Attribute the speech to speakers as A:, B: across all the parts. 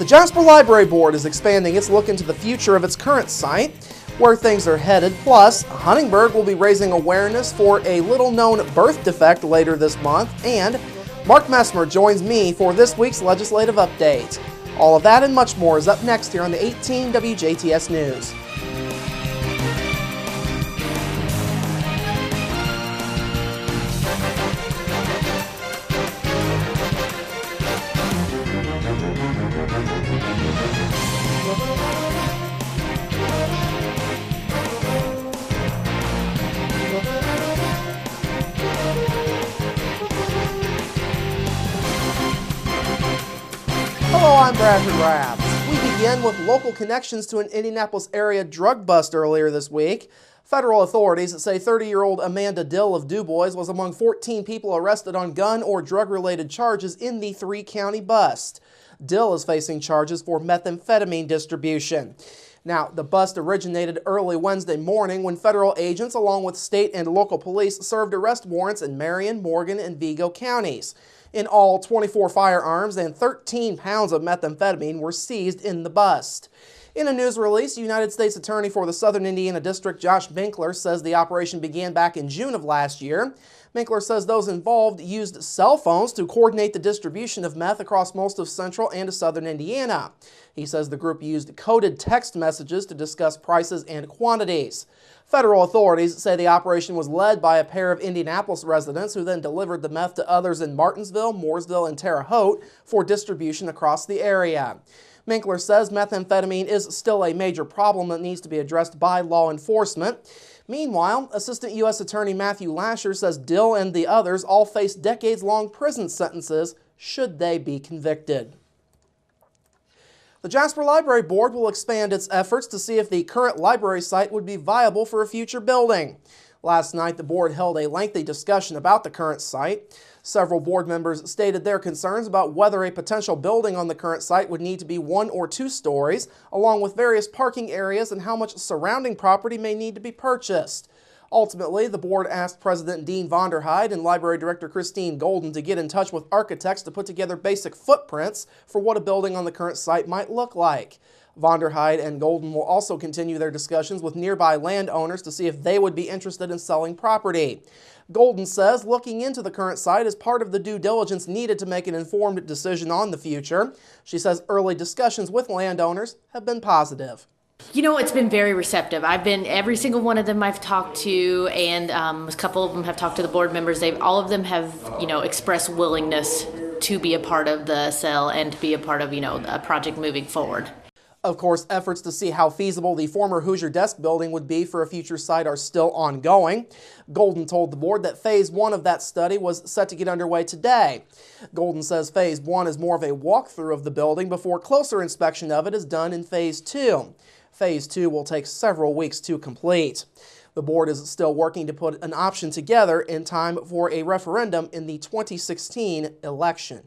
A: The Jasper Library Board is expanding its look into the future of its current site, where things are headed. Plus, Huntingburg will be raising awareness for a little-known birth defect later this month, and Mark Messmer joins me for this week's legislative update. All of that and much more is up next here on the 18 WJTS News. Hello, I'm Bradford Raths. We begin with local connections to an Indianapolis area drug bust earlier this week. Federal authorities say 30-year-old Amanda Dill of DuBois was among 14 people arrested on gun or drug-related charges in the three-county bust. Dill is facing charges for methamphetamine distribution. Now, the bust originated early Wednesday morning when federal agents, along with state and local police, served arrest warrants in Marion, Morgan, and Vigo counties. In all, 24 firearms and 13 pounds of methamphetamine were seized in the bust. In a news release, United States Attorney for the Southern Indiana District, Josh Binkler, says the operation began back in June of last year. Binkler says those involved used cell phones to coordinate the distribution of meth across most of central and southern Indiana. He says the group used coded text messages to discuss prices and quantities. Federal authorities say the operation was led by a pair of Indianapolis residents who then delivered the meth to others in Martinsville, Mooresville, and Terre Haute for distribution across the area. Minkler says methamphetamine is still a major problem that needs to be addressed by law enforcement. Meanwhile, Assistant U.S. Attorney Matthew Lasher says Dill and the others all face decades-long prison sentences should they be convicted. The Jasper Library Board will expand its efforts to see if the current library site would be viable for a future building. Last night, the board held a lengthy discussion about the current site. Several board members stated their concerns about whether a potential building on the current site would need to be 1 or 2 stories, along with various parking areas and how much surrounding property may need to be purchased. Ultimately, the board asked President Dean Vonderheide and Library Director Christine Golden to get in touch with architects to put together basic footprints for what a building on the current site might look like. Vonderheide and Golden will also continue their discussions with nearby landowners to see if they would be interested in selling property. Golden says looking into the current site is part of the due diligence needed to make an informed decision on the future. She says early discussions with landowners have been positive.
B: You know, it's been very receptive. Every single one of them I've talked to, and a couple of them have talked to the board members. All of them have, expressed willingness to be a part of the sale and to be a part of, a project moving forward.
A: Of course, efforts to see how feasible the former Hoosier Desk building would be for a future site are still ongoing. Golden told the board that Phase 1 of that study was set to get underway today. Golden says Phase 1 is more of a walkthrough of the building before closer inspection of it is done in Phase 2. Phase 2 will take several weeks to complete. The board is still working to put an option together in time for a referendum in the 2016 election.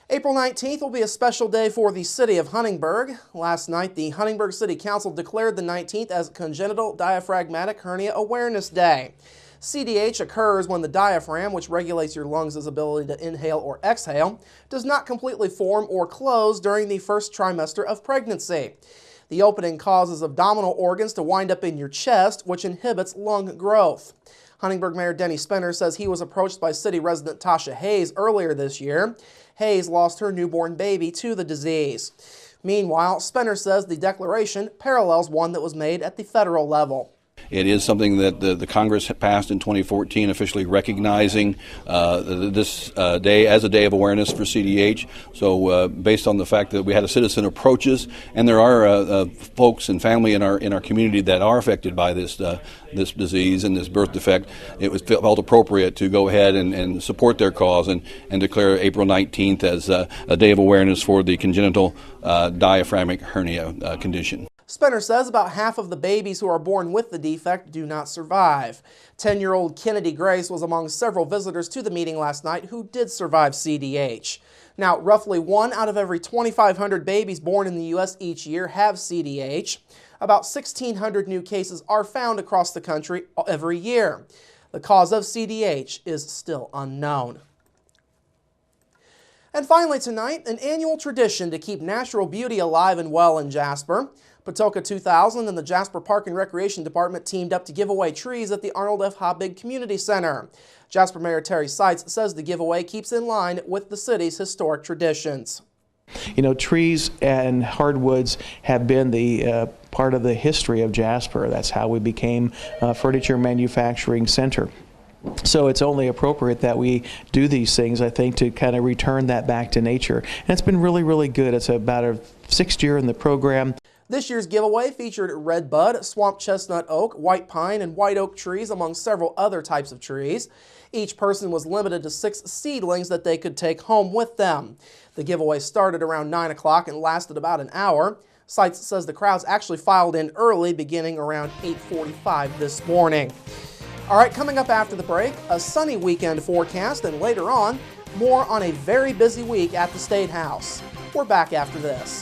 A: April 19th will be a special day for the city of Huntingburg. Last night, the Huntingburg City Council declared the 19th as Congenital Diaphragmatic Hernia Awareness Day. CDH occurs when the diaphragm, which regulates your lungs' ability to inhale or exhale, does not completely form or close during the first trimester of pregnancy. The opening causes abdominal organs to wind up in your chest, which inhibits lung growth. Huntingburg Mayor Denny Spinner says he was approached by city resident Tasha Hayes earlier this year. Hayes lost her newborn baby to the disease. Meanwhile, Spinner says the declaration parallels one that was made at the federal level.
C: It is something that the Congress passed in 2014, officially recognizing this day as a day of awareness for CDH. So based on the fact that we had a citizen approach us, and there are folks and family in our community that are affected by this disease and this birth defect, it was felt appropriate to go ahead and support their cause and declare April 19th as a day of awareness for the congenital diaphragmatic hernia condition.
A: Spinner says about half of the babies who are born with the defect do not survive. 10-year-old Kennedy Grace was among several visitors to the meeting last night who did survive CDH. Now, roughly 1 out of every 2,500 babies born in the U.S. each year have CDH. About 1,600 new cases are found across the country every year. The cause of CDH is still unknown. And finally tonight, an annual tradition to keep natural beauty alive and well in Jasper. Patoka 2000 and the Jasper Park and Recreation Department teamed up to give away trees at the Arnold F. Hobbig Community Center. Jasper Mayor Terry Seitz says the giveaway keeps in line with the city's historic traditions.
D: You know, trees and hardwoods have been the part of the history of Jasper. That's how we became a furniture manufacturing center. So it's only appropriate that we do these things, I think, to kind of return that back to nature. And it's been really, really good. It's about our 6th year in the program.
A: This year's giveaway featured redbud, swamp chestnut oak, white pine, and white oak trees, among several other types of trees. Each person was limited to 6 seedlings that they could take home with them. The giveaway started around 9 o'clock and lasted about an hour. Seitz says the crowds actually filed in early, beginning around 8:45 this morning. All right, coming up after the break, a sunny weekend forecast, and later on, more on a very busy week at the State House. We're back after this.